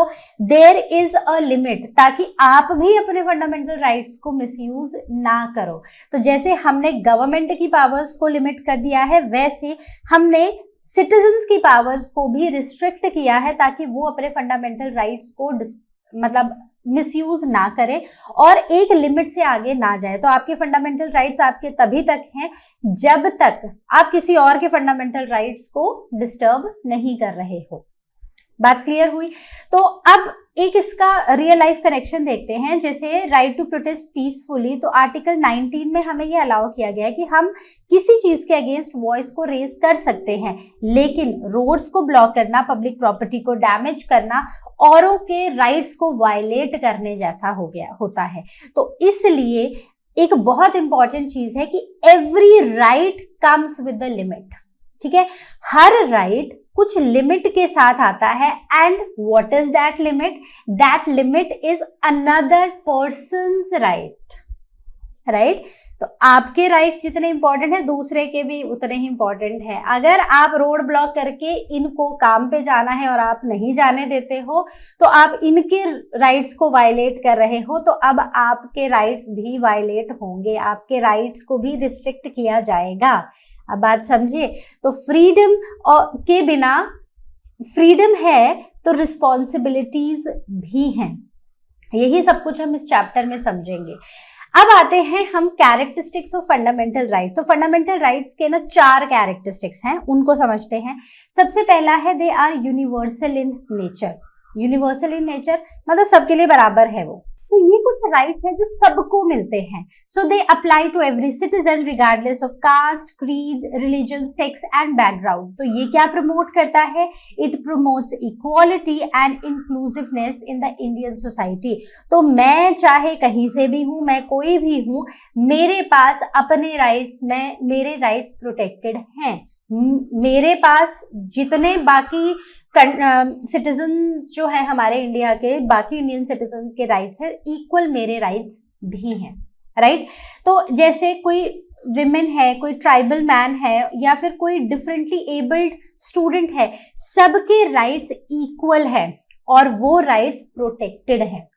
there is a limit, ताकि आप भी अपने फंडामेंटल राइट्स को मिसयूज ना करो। तो जैसे हमने गवर्नमेंट की पावर्स को लिमिट कर दिया है, वैसे हमने सिटीजन्स की पावर्स को भी रिस्ट्रिक्ट किया है ताकि वो अपने फंडामेंटल राइट्स को मतलब मिसयूज ना करे और एक लिमिट से आगे ना जाए। तो आपके फंडामेंटल राइट्स आपके तभी तक हैं जब तक आप किसी और के फंडामेंटल राइट्स को डिस्टर्ब नहीं कर रहे हो। बात क्लियर हुई? तो अब एक इसका रियल लाइफ कनेक्शन देखते हैं। जैसे राइट टू प्रोटेस्ट पीसफुली, तो आर्टिकल 19 में हमें ये अलाउ किया गया है कि हम किसी चीज के अगेंस्ट वॉइस को रेज कर सकते हैं, लेकिन रोड्स को ब्लॉक करना, पब्लिक प्रॉपर्टी को डैमेज करना औरों के राइट्स को वायलेट करने जैसा होता है। तो इसलिए एक बहुत इंपॉर्टेंट चीज है कि every right comes with the limit, ठीक है, हर राइट कुछ लिमिट के साथ आता है। And what is that limit? That limit is another persons right, right. तो आपके राइट्स जितने इंपॉर्टेंट है, दूसरे के भी उतने ही इंपॉर्टेंट है। अगर आप रोड ब्लॉक करके इनको काम पे जाना है और आप नहीं जाने देते हो, तो आप इनके राइट्स को वायलेट कर रहे हो, तो अब आपके राइट्स भी वायलेट होंगे, आपके राइट्स को भी रिस्ट्रिक्ट किया जाएगा। अब बात समझिए। तो फ्रीडम के बिना, फ्रीडम है तो रिस्पॉन्सिबिलिटीज भी हैं। यही सब कुछ हम इस चैप्टर में समझेंगे। अब आते हैं हम कैरेक्टरिस्टिक्स ऑफ फंडामेंटल राइट। तो फंडामेंटल राइट्स के ना 4 कैरेक्टरिस्टिक्स हैं, उनको समझते हैं। सबसे पहला है they are universal in nature. Universal in nature मतलब सबके लिए बराबर है वो। तो ये कुछ राइट्स हैं जो सबको मिलते हैं। So they apply to every citizen regardless of caste, creed, religion, sex and background. तो ये क्या प्रमोट करता है? It promotes equality and inclusiveness in the Indian society. तो मैं चाहे कहीं से भी हूँ, मैं कोई भी हूँ, मेरे पास अपने राइट्स, मेरे राइट्स प्रोटेक्टेड हैं। मेरे पास जितने बाकी सिटीजन्स जो है हमारे इंडिया के, बाकी इंडियन सिटीजन के राइट्स है, इक्वल मेरे राइट्स भी हैं, राइट। तो जैसे कोई विमेन है, कोई ट्राइबल मैन है, या फिर कोई डिफरेंटली एबल्ड स्टूडेंट है, सबके राइट्स इक्वल है और वो राइट्स प्रोटेक्टेड है।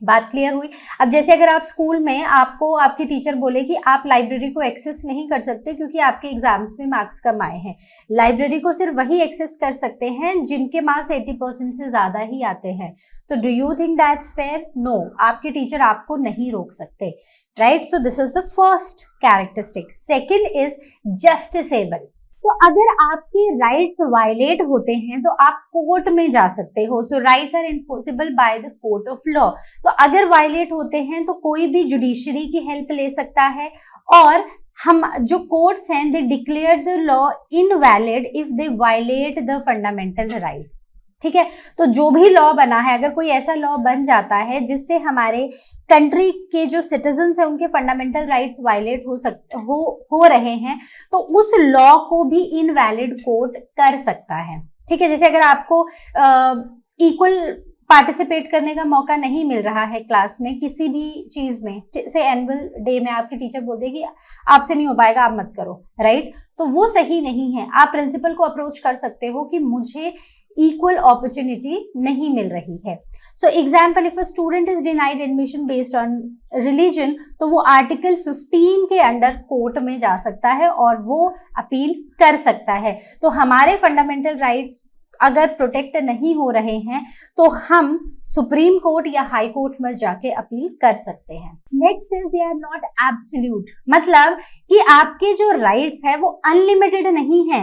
बात क्लियर हुई? अब जैसे अगर आप स्कूल में आपको आपकी टीचर बोले कि आप लाइब्रेरी को एक्सेस नहीं कर सकते क्योंकि आपके एग्जाम्स में मार्क्स कम आए हैं, लाइब्रेरी को सिर्फ वही एक्सेस कर सकते हैं जिनके मार्क्स 80% से ज्यादा ही आते हैं, तो do you think that's fair? No, आपके टीचर आपको नहीं रोक सकते, right. So this is the first characteristic. Second is justiciable. तो अगर आपके राइट्स वायलेट होते हैं तो आप कोर्ट में जा सकते हो। So rights are enforceable by the court of law. तो अगर वायलेट होते हैं तो कोई भी जुडिशरी की हेल्प ले सकता है, और हम जो कोर्ट्स हैं they declare the law invalid if they violate the fundamental rights, ठीक है। तो जो भी लॉ बना है, अगर कोई ऐसा लॉ बन जाता है जिससे हमारे कंट्री के जो सिटीजन्स हैं उनके फंडामेंटल राइट्स वायलेट हो रहे हैं, तो उस लॉ को भी इनवैलिड कोर्ट कर सकता है, ठीक है। जैसे अगर आपको इक्वल पार्टिसिपेट करने का मौका नहीं मिल रहा है क्लास में किसी भी चीज में, जैसे एनुअल डे में आपके टीचर बोलते हैं कि आपसे नहीं हो पाएगा, आप मत करो, राइट, तो वो सही नहीं है। आप प्रिंसिपल को अप्रोच कर सकते हो कि मुझे इक्वल अपॉर्चुनिटी नहीं मिल रही है। So example, if a student is denied admission based on religion, तो वो आर्टिकल 15 के अंडर कोर्ट में जा सकता है और वो अपील कर सकता है। तो हमारे फंडामेंटल राइट्स अगर प्रोटेक्ट नहीं हो रहे हैं तो हम सुप्रीम कोर्ट या हाई कोर्ट में जाके अपील कर सकते हैं। Next is they are not absolute, मतलब कि आपके जो राइट्स है वो अनलिमिटेड नहीं है।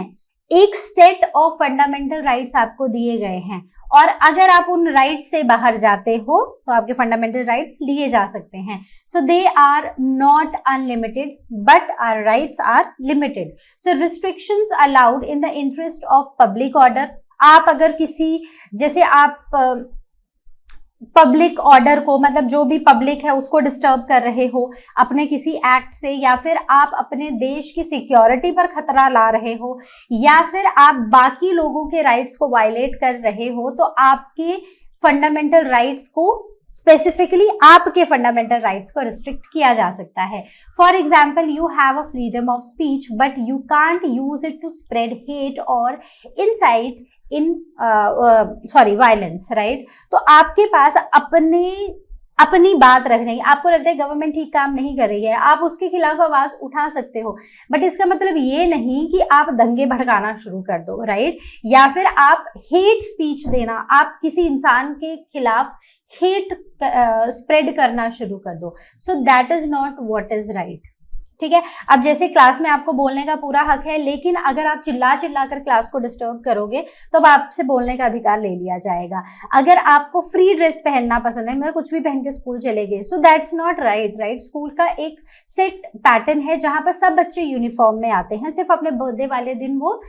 एक सेट ऑफ फंडामेंटल राइट्स आपको दिए गए हैं और अगर आप उन राइट्स से बाहर जाते हो तो आपके फंडामेंटल राइट्स लिए जा सकते हैं। So they are not unlimited but our rights are limited. So restrictions allowed in the interest of public order. आप अगर किसी, जैसे आप पब्लिक ऑर्डर को, मतलब जो भी पब्लिक है उसको डिस्टर्ब कर रहे हो अपने किसी एक्ट से, या फिर आप अपने देश की सिक्योरिटी पर खतरा ला रहे हो, या फिर आप बाकी लोगों के राइट्स को वायलेट कर रहे हो, तो आपके फंडामेंटल राइट्स को, स्पेसिफिकली आपके फंडामेंटल राइट्स को रिस्ट्रिक्ट किया जा सकता है। For example, you have a freedom of speech but you can't use it to spread hate और इनसाइट वायलेंस, राइट। तो आपके पास अपनी बात रखने की, आपको लगता है गवर्नमेंट ठीक काम नहीं कर रही है, आप उसके खिलाफ आवाज उठा सकते हो, बट इसका मतलब ये नहीं कि आप दंगे भड़काना शुरू कर दो, राइट, या फिर आप हेट स्पीच देना, आप किसी इंसान के खिलाफ हेट स्प्रेड करना शुरू कर दो। So that is not what is right, ठीक है। अब जैसे क्लास में आपको बोलने का पूरा हक है, लेकिन अगर आप चिल्ला कर क्लास को डिस्टर्ब करोगे तो अब आपसे बोलने का अधिकार ले लिया जाएगा। अगर आपको फ्री ड्रेस पहनना पसंद है, मतलब कुछ भी पहन के स्कूल चले गए, so that's not right, right. School का एक सेट पैटर्न है जहां पर सब बच्चे यूनिफॉर्म में आते हैं, सिर्फ अपने बर्थडे वाले दिन वो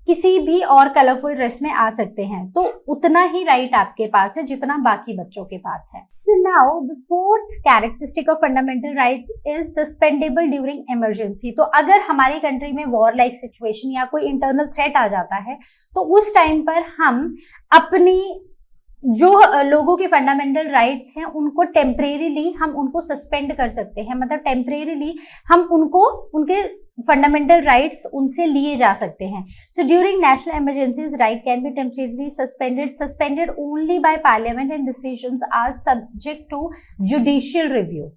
किसी भी और कलरफुल ड्रेस में आ सकते हैं, तो उतना ही राइट आपके पास है जितना बाकी बच्चों के पास है। So now the fourth characteristic of fundamental right is suspendable during emergency। तो अगर हमारी कंट्री में वॉर लाइक सिचुएशन या कोई इंटरनल थ्रेट आ जाता है तो उस टाइम पर हम अपनी जो लोगों के फंडामेंटल राइट्स हैं उनको टेम्परेरीली हम उनको सस्पेंड कर सकते हैं, मतलब टेम्परेरीली हम उनको उनके फंडामेंटल राइट्स उनसे लिए जा सकते हैं। So during national emergencies right can be temporarily suspended only by parliament and decisions are subject to judicial review,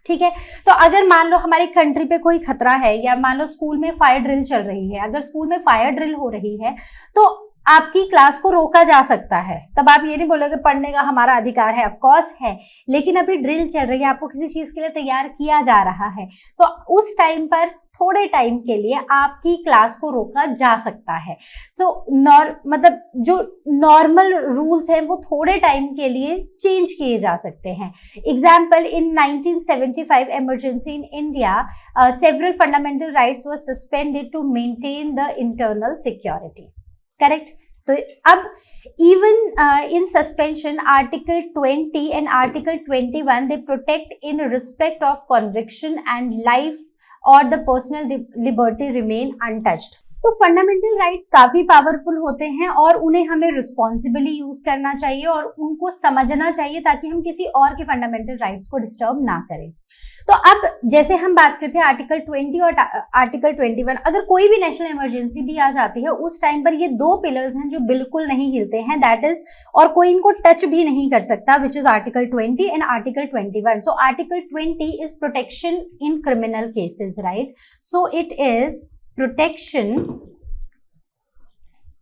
ठीक है। तो अगर मान लो हमारी कंट्री पे कोई खतरा है, या मान लो स्कूल में फायर ड्रिल चल रही है, अगर स्कूल में फायर ड्रिल हो रही है तो आपकी क्लास को रोका जा सकता है। तब आप ये नहीं बोलोगे पढ़ने का हमारा अधिकार है, ऑफ कोर्स है, लेकिन अभी ड्रिल चल रही है, आपको किसी चीज के लिए तैयार किया जा रहा है, तो उस टाइम पर थोड़े टाइम के लिए आपकी क्लास को रोका जा सकता है। तो मतलब जो नॉर्मल रूल्स हैं वो थोड़े टाइम के लिए चेंज किए जा सकते हैं। Example, in 1975 emergency in India several fundamental rights were suspended to maintain the internal security, correct. तो अब even in suspension article 20 and article 21 they protect in respect of conviction and life और the personal liberty remain untouched. तो fundamental rights काफी powerful होते हैं और उन्हें हमें रिस्पॉन्सिबली यूज करना चाहिए और उनको समझना चाहिए ताकि हम किसी और के फंडामेंटल राइट्स को डिस्टर्ब ना करें। तो अब जैसे हम बात करते हैं आर्टिकल 20 और आर्टिकल 21, अगर कोई भी नेशनल इमरजेंसी भी आ जाती है उस टाइम पर ये दो पिलर्स हैं जो बिल्कुल नहीं हिलते हैं, दैट इज, और कोई इनको टच भी नहीं कर सकता, which is article 20 and article 21। So article 20 is protection in criminal cases, right. So it is protection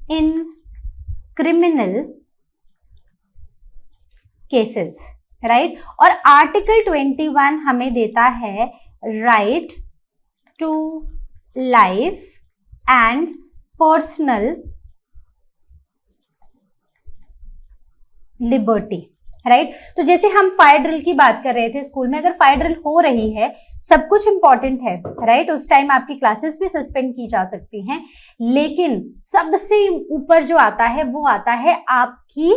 in criminal cases, right? और आर्टिकल 21 हमें देता है right to life and personal liberty, right. तो जैसे हम फायर ड्रिल की बात कर रहे थे स्कूल में, अगर फायर ड्रिल हो रही है, सब कुछ इंपॉर्टेंट है, राइट, उस टाइम आपकी क्लासेस भी सस्पेंड की जा सकती हैं, लेकिन सबसे ऊपर जो आता है वो आता है आपकी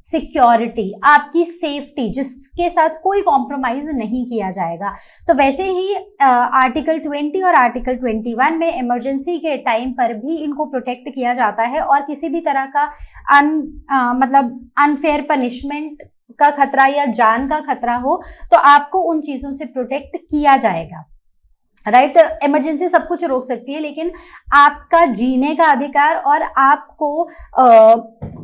सिक्योरिटी, आपकी सेफ्टी, जिसके साथ कोई कॉम्प्रोमाइज नहीं किया जाएगा। तो वैसे ही आर्टिकल 20 और आर्टिकल 21 में इमरजेंसी के टाइम पर भी इनको प्रोटेक्ट किया जाता है, और किसी भी तरह का मतलब अनफेयर पनिशमेंट का खतरा या जान का खतरा हो तो आपको उन चीजों से प्रोटेक्ट किया जाएगा, राइट। इमरजेंसी सब कुछ रोक सकती है, लेकिन आपका जीने का अधिकार और आपको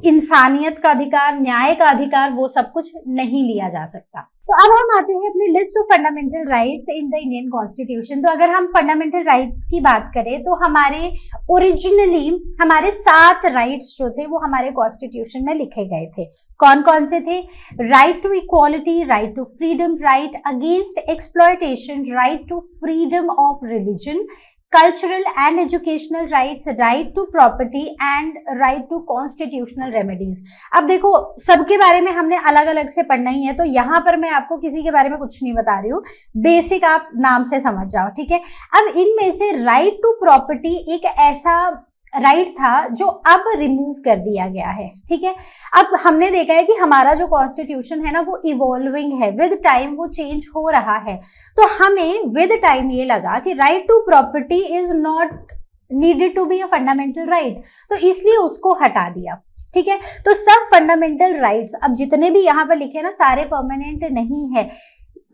इंसानियत का अधिकार, न्याय का अधिकार, वो सब कुछ नहीं लिया जा सकता। तो अब हम आते हैं अपनी list of fundamental rights in the Indian constitution. तो अगर हम फंडामेंटल राइट्स की बात करें तो हमारे ओरिजिनली हमारे 7 राइट्स जो थे वो हमारे कॉन्स्टिट्यूशन में लिखे गए थे। कौन कौन से थे? Right to equality, right to freedom, right against exploitation, right to freedom of religion, cultural and educational rights, right to property and right to constitutional remedies. अब देखो, सबके बारे में हमने अलग अलग से पढ़ना ही है, तो यहाँ पर मैं आपको किसी के बारे में कुछ नहीं बता रही हूँ, बेसिक आप नाम से समझ जाओ, ठीक है। अब इनमें से राइट टू प्रॉपर्टी एक ऐसा राइट था जो अब रिमूव कर दिया गया है, ठीक है। अब हमने देखा है कि हमारा जो कॉन्स्टिट्यूशन है ना वो इवॉल्विंग है, विद टाइम वो चेंज हो रहा है, तो हमें विद टाइम ये लगा कि right to property is not needed to be a fundamental right, तो इसलिए उसको हटा दिया, ठीक है। तो सब फंडामेंटल राइट्स अब जितने भी यहाँ पर लिखे ना सारे परमानेंट नहीं है,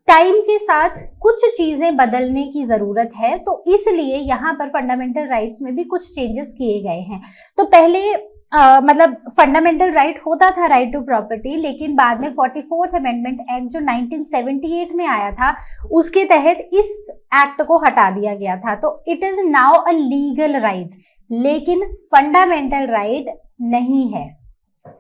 टाइम के साथ कुछ चीजें बदलने की जरूरत है, तो इसलिए यहाँ पर फंडामेंटल राइट्स में भी कुछ चेंजेस किए गए हैं। तो पहले मतलब फंडामेंटल राइट होता था राइट टू प्रॉपर्टी, लेकिन बाद में 44th अमेंडमेंट एक्ट जो 1978 में आया था उसके तहत इस एक्ट को हटा दिया गया था, तो it is now a legal right, लेकिन फंडामेंटल राइट नहीं है,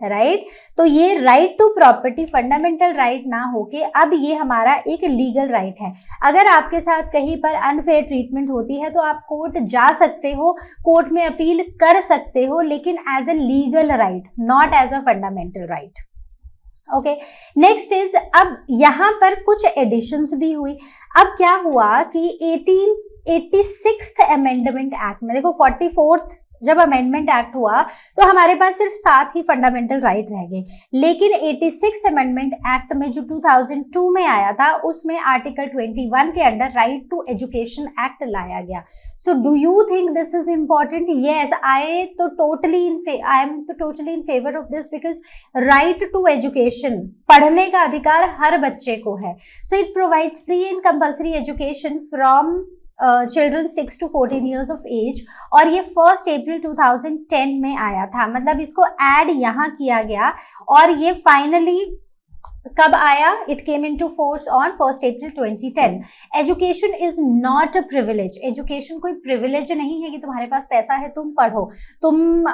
राइट। तो ये right to property fundamental right ना होके अब ये हमारा एक लीगल राइट है। अगर आपके साथ कहीं पर अनफेयर ट्रीटमेंट होती है तो आप कोर्ट जा सकते हो, कोर्ट में अपील कर सकते हो, लेकिन as a legal right, not as a fundamental right. Okay, next is, अब यहाँ पर कुछ एडिशंस भी हुई। अब क्या हुआ कि 86th अमेंडमेंट एक्ट में, देखो 44th जब अमेंडमेंट एक्ट हुआ तो हमारे पास सिर्फ 7 ही फंडामेंटल राइट रह गए, लेकिन 86th अमेंडमेंट एक्ट में जो 2002 में आया था उसमें आर्टिकल 21 के under right to education act लाया गया। So do you think this is important? Yes, I am totally in favour of this, because right to education, पढ़ने का अधिकार हर बच्चे को है। So it provides free and compulsory education from children 6 to 14 years of age, और ये 1 अप्रैल 2010 में आया था, मतलब इसको ऐड यहाँ किया गया, और ये फाइनली कब आया? It came into force on 1 April 2010। Education is not a privilege, education कोई प्रिविलेज नहीं है कि तुम्हारे पास पैसा है तुम पढ़ो, तुम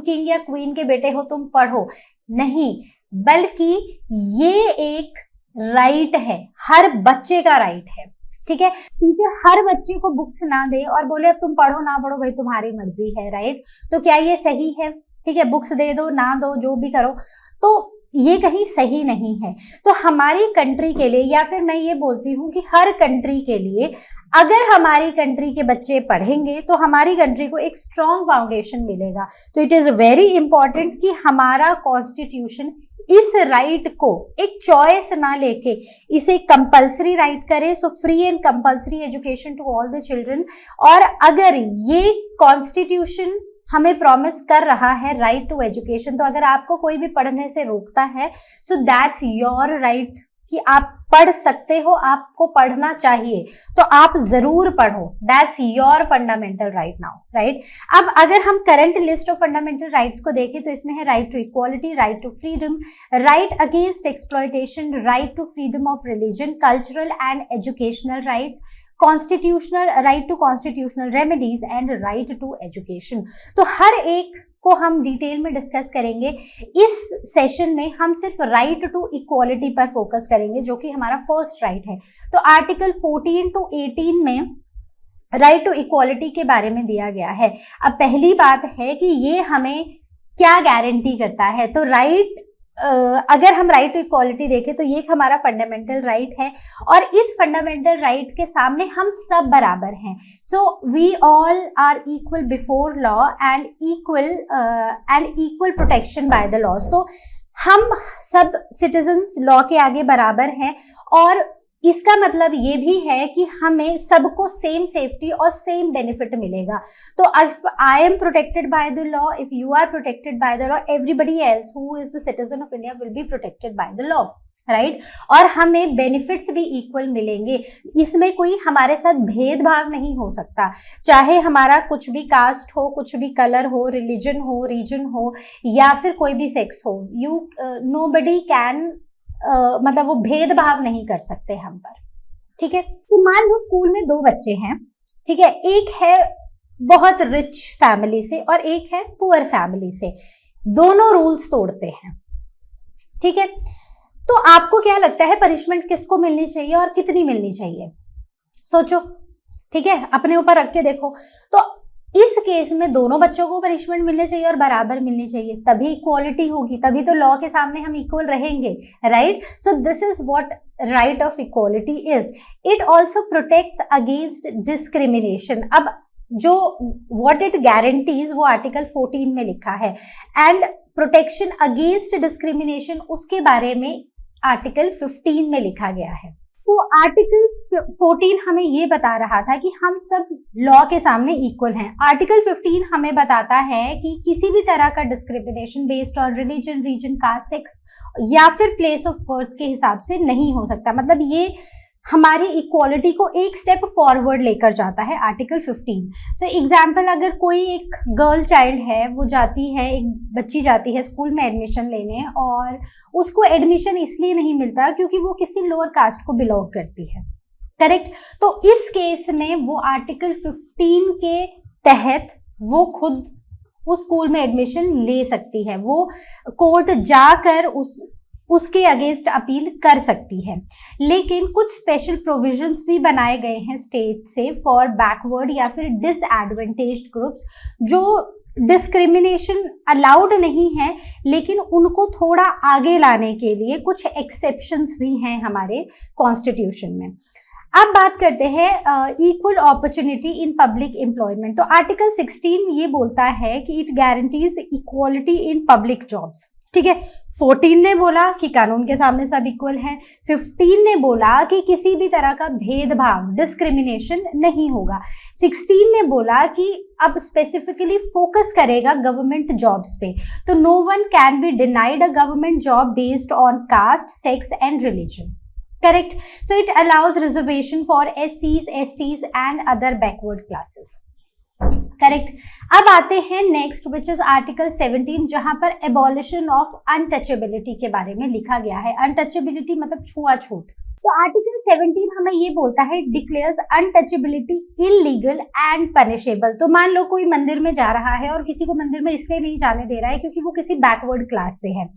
किंग या क्वीन के बेटे हो तुम पढ़ो, नहीं, बल्कि ये एक राइट है, हर बच्चे का राइट है, ठीक है। टीचर हर बच्चे को बुक्स ना दे और बोले अब तुम पढ़ो ना पढ़ो भाई तुम्हारी मर्जी है, राइट। तो क्या ये सही है? ठीक है, बुक्स दे दो ना दो जो भी करो, तो ये कहीं सही नहीं है। तो हमारी कंट्री के लिए, या फिर मैं ये बोलती हूँ कि हर कंट्री के लिए, अगर हमारी कंट्री के बच्चे पढ़ेंगे तो हमारी कंट्री को एक स्ट्रॉन्ग फाउंडेशन मिलेगा। तो इट इज वेरी इंपॉर्टेंट कि हमारा कॉन्स्टिट्यूशन इस राइट को एक चॉइस ना लेके इसे कंपल्सरी राइट करे, so free and compulsory education to all the children. और अगर ये कॉन्स्टिट्यूशन हमें प्रॉमिस कर रहा है राइट टू एजुकेशन, तो अगर आपको कोई भी पढ़ने से रोकता है, सो दैट्स योर राइट कि आप पढ़ सकते हो, आपको पढ़ना चाहिए तो आप जरूर पढ़ो, that's your fundamental right now, right. अब अगर हम current list of fundamental rights को देखें तो इसमें है right to equality, right to freedom, right against exploitation, right to freedom of religion, cultural and educational rights, constitutional right to constitutional remedies and right to education. तो हर एक को हम डिटेल में डिस्कस करेंगे। इस सेशन में हम सिर्फ राइट टू इक्वालिटी पर फोकस करेंगे, जो कि हमारा फर्स्ट राइट है। तो आर्टिकल 14 to 18 में राइट टू इक्वालिटी के बारे में दिया गया है। अब पहली बात है कि ये हमें क्या गारंटी करता है, तो राइट अगर हम राइट टू इक्वालिटी देखें तो ये एक हमारा फंडामेंटल राइट है और इस फंडामेंटल राइट के सामने हम सब बराबर हैं. So we all are equal before law and equal protection by the laws. तो हम सब सिटीजन्स लॉ के आगे बराबर हैं और इसका मतलब ये भी है कि हमें सबको सेम सेफ्टी और सेम बेनिफिट मिलेगा. तो if I am protected by the law, if you are protected by the law, everybody else who is the citizen of India will be protected by the law, right. और हमें benefits भी equal मिलेंगे. इसमें कोई हमारे साथ भेदभाव नहीं हो सकता, चाहे हमारा कुछ भी कास्ट हो, कुछ भी कलर हो, रिलीजन हो, रीजन हो या फिर कोई भी सेक्स हो. यू नोबडी कैन मतलब वो भेदभाव नहीं कर सकते हम पर, ठीक है. तो मान लो स्कूल में 2 बच्चे हैं, ठीक है. एक है बहुत रिच फैमिली से और एक है पुअर फैमिली से. दोनों रूल्स तोड़ते हैं, ठीक है. तो आपको क्या लगता है पनिशमेंट किसको मिलनी चाहिए और कितनी मिलनी चाहिए? सोचो, ठीक है, अपने ऊपर रख के देखो. तो इस केस में दोनों बच्चों को पनिशमेंट मिलनी चाहिए और बराबर मिलनी चाहिए, तभी इक्वालिटी होगी, तभी तो लॉ के सामने हम इक्वल रहेंगे, right. So this is what right of equality is. It also protects against discrimination. अब जो व्हाट इट गारंटीज वो आर्टिकल 14 में लिखा है एंड प्रोटेक्शन अगेंस्ट डिस्क्रिमिनेशन उसके बारे में आर्टिकल 15 में लिखा गया है. तो आर्टिकल 14 हमें ये बता रहा था कि हम सब लॉ के सामने इक्वल हैं. आर्टिकल 15 हमें बताता है कि किसी भी तरह का discrimination based on religion, region, caste, sex या फिर प्लेस ऑफ बर्थ के हिसाब से नहीं हो सकता. मतलब ये हमारी इक्वालिटी को एक स्टेप फॉरवर्ड लेकर जाता है आर्टिकल 15. सो एग्जाम्पल, अगर कोई एक गर्ल चाइल्ड है, वो जाती है, एक बच्ची जाती है स्कूल में एडमिशन लेने और उसको एडमिशन इसलिए नहीं मिलता क्योंकि वो किसी लोअर कास्ट को बिलोंग करती है, करेक्ट. तो इस केस में वो आर्टिकल 15 के तहत वो खुद उस स्कूल में एडमिशन ले सकती है. वो कोर्ट जाकर उसके अगेंस्ट अपील कर सकती है. लेकिन कुछ स्पेशल प्रोविजंस भी बनाए गए हैं स्टेट से फॉर बैकवर्ड या फिर डिसएडवांटेज्ड ग्रुप्स, जो डिस्क्रिमिनेशन अलाउड नहीं है लेकिन उनको थोड़ा आगे लाने के लिए कुछ एक्सेप्शंस भी हैं हमारे कॉन्स्टिट्यूशन में. अब बात करते हैं equal opportunity in public employment. तो आर्टिकल 16 ये बोलता है कि it guarantees equality in public jobs, ठीक है. 14 ने बोला कि कानून के सामने सब इक्वल हैं. 15 ने बोला कि किसी भी तरह का भेदभाव, डिस्क्रिमिनेशन नहीं होगा. 16 ने बोला कि अब स्पेसिफिकली फोकस करेगा गवर्नमेंट जॉब्स पे. तो no one can be denied a government job based on caste, sex and religion, correct. So it allows reservation for SCs, STs and other backward classes, correct. अब आते हैं next which is article 17, जहां पर abolition of untouchability के बारे में लिखा गया है. अनटचेबिलिटी मतलब छुआछूत. तो आर्टिकल 17 हमें ये बोलता है declares untouchability illegal and punishable. तो मान लो कोई मंदिर में जा रहा है और किसी को मंदिर में इसलिए नहीं जाने दे रहा है क्योंकि वो किसी बैकवर्ड क्लास से है.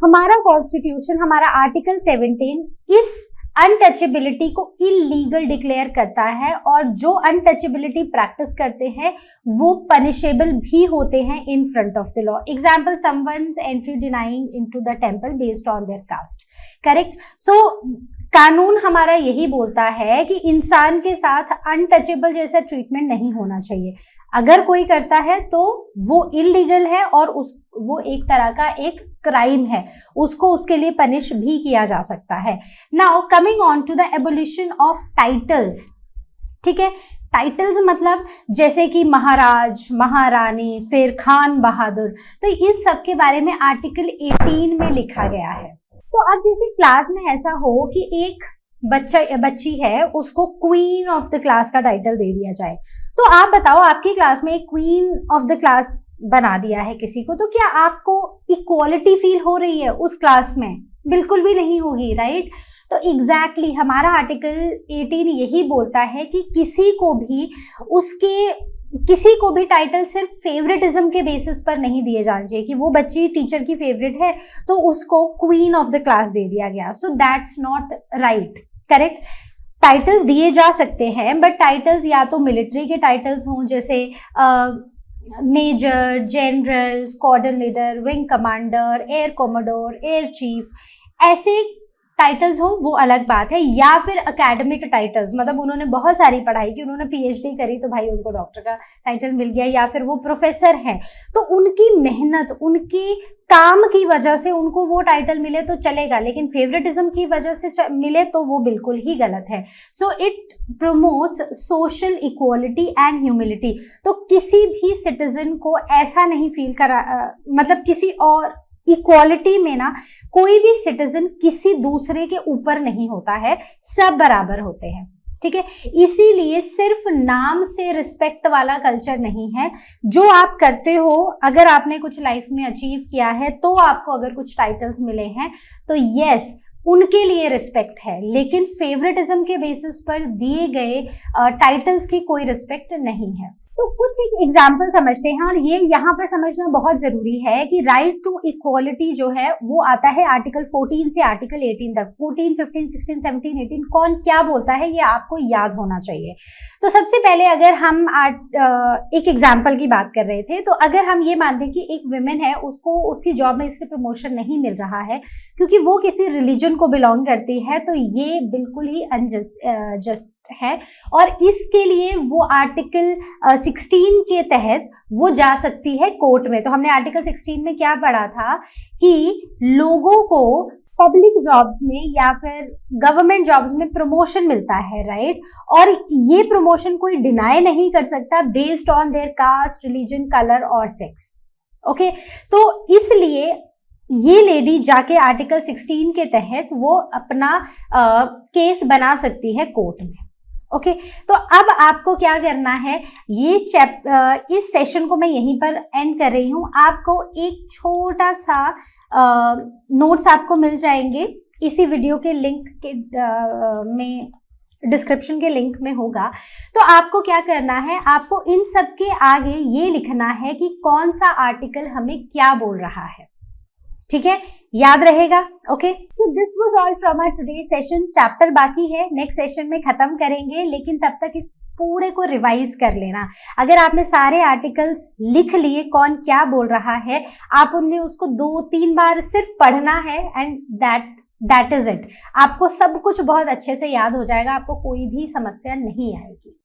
हमारा कॉन्स्टिट्यूशन, हमारा आर्टिकल 17 इस अनटचेबिलिटी को इलीगल डिक्लेयर करता है और जो अनटचेबिलिटी प्रैक्टिस करते हैं वो पनिशेबल भी होते हैं in front of the law. Example, someone's entry denying into the temple based on their caste, correct. So कानून हमारा यही बोलता है कि इंसान के साथ अनटचेबल जैसा ट्रीटमेंट नहीं होना चाहिए. अगर कोई करता है तो वो इलीगल है और वो एक तरह का एक क्राइम है, उसको उसके लिए पनिश भी किया जा सकता है. Now coming on to the abolition of titles, ठीक है. टाइटल्स मतलब जैसे कि महाराज, महारानी, फिर खान बहादुर, तो इन सब के बारे में आर्टिकल 18 में लिखा गया है. तो अब जैसे क्लास में ऐसा हो कि एक बच्ची है, उसको क्वीन ऑफ द क्लास का टाइटल दे दिया जाए, तो आप बताओ आपकी क्लास में एक क्वीन ऑफ द क्लास बना दिया है किसी को, तो क्या आपको इक्वालिटी फील हो रही है उस क्लास में? बिल्कुल भी नहीं होगी, राइट. तो एग्जैक्टली हमारा आर्टिकल 18 यही बोलता है कि किसी को भी टाइटल सिर्फ फेवरेटिज्म के बेसिस पर नहीं दिए जाने चाहिए कि वो बच्ची टीचर की फेवरेट है तो उसको क्वीन ऑफ द क्लास दे दिया गया. So that's not right, correct. Titles दिए जा सकते हैं बट टाइटल्स या तो मिलिट्री के टाइटल्स हों, जैसे major, general, squadron leader, wing commander, air commodore, air chief, ऐसे टाइटल्स हो वो अलग बात है, या फिर एकेडमिक टाइटल्स, मतलब उन्होंने बहुत सारी पढ़ाई की, उन्होंने पीएचडी करी तो भाई उनको डॉक्टर का टाइटल मिल गया, या फिर वो प्रोफेसर हैं तो उनकी मेहनत, उनकी काम की वजह से उनको वो टाइटल मिले तो चलेगा, लेकिन फेवरेटिज्म की वजह से मिले तो वो बिल्कुल ही गलत है। So it promotes social equality and humility. तो किसी भी सिटीजन को ऐसा नहीं फील करा, मतलब किसी और इक्वालिटी में ना कोई भी सिटीजन किसी दूसरे के ऊपर नहीं होता है, सब बराबर होते हैं, ठीक है। इसीलिए सिर्फ नाम से रिस्पेक्ट वाला कल्चर नहीं है, जो आप करते हो, अगर आपने कुछ लाइफ में अचीव किया है तो आपको अगर कुछ टाइटल्स मिले हैं तो यस उनके लिए रिस्पेक्ट है, लेकिन फेवरेटिज्म के बेसिस पर दिए गए टाइटल्स की कोई रिस्पेक्ट नहीं है। तो कुछ एक एग्जाम्पल समझते हैं, और ये यहाँ पर समझना बहुत जरूरी है कि राइट टू इक्वालिटी जो है वो आता है आर्टिकल 14 से आर्टिकल 18 तक। 14, 15, 16, 17, 18 कौन क्या बोलता है ये आपको याद होना चाहिए। तो सबसे पहले अगर हम एक एग्जाम्पल की बात कर रहे थे, तो अगर हम ये मानते हैं कि एक विमेन है, उसको उसकी जॉब में इसलिए प्रमोशन नहीं मिल रहा है क्योंकि वो किसी रिलीजन को बिलोंग करती है, तो ये बिल्कुल ही अनजस्ट है, और इसके लिए वो आर्टिकल 16 के तहत वो जा सकती है कोर्ट में। तो हमने आर्टिकल 16 में क्या पढ़ा था कि लोगों को पब्लिक जॉब्स में या फिर गवर्नमेंट जॉब्स में प्रमोशन मिलता है, राइट, और ये प्रमोशन कोई डिनाई नहीं कर सकता based on their cast, religion, colour और सेक्स। ओके, तो इसलिए ये लेडी जाके आर्टिकल 16 के तहत वो अपना केस बना सकती है कोर्ट में। ओके, तो अब आपको क्या करना है, ये इस सेशन को मैं यहीं पर एंड कर रही हूं। आपको एक छोटा सा नोट्स आपको मिल जाएंगे इसी वीडियो के लिंक के में, डिस्क्रिप्शन के लिंक में होगा। तो आपको क्या करना है, आपको इन सब के आगे ये लिखना है कि कौन सा आर्टिकल हमें क्या बोल रहा है, ठीक है, याद रहेगा। ओके, तो this was all from our today session. Chapter बाकी है, नेक्स्ट सेशन में खत्म करेंगे, लेकिन तब तक इस पूरे को रिवाइज कर लेना। अगर आपने सारे आर्टिकल्स लिख लिए कौन क्या बोल रहा है, आप उनने उसको 2-3 बार सिर्फ पढ़ना है, एंड दैट इज इट। आपको सब कुछ बहुत अच्छे से याद हो जाएगा, आपको कोई भी समस्या नहीं आएगी।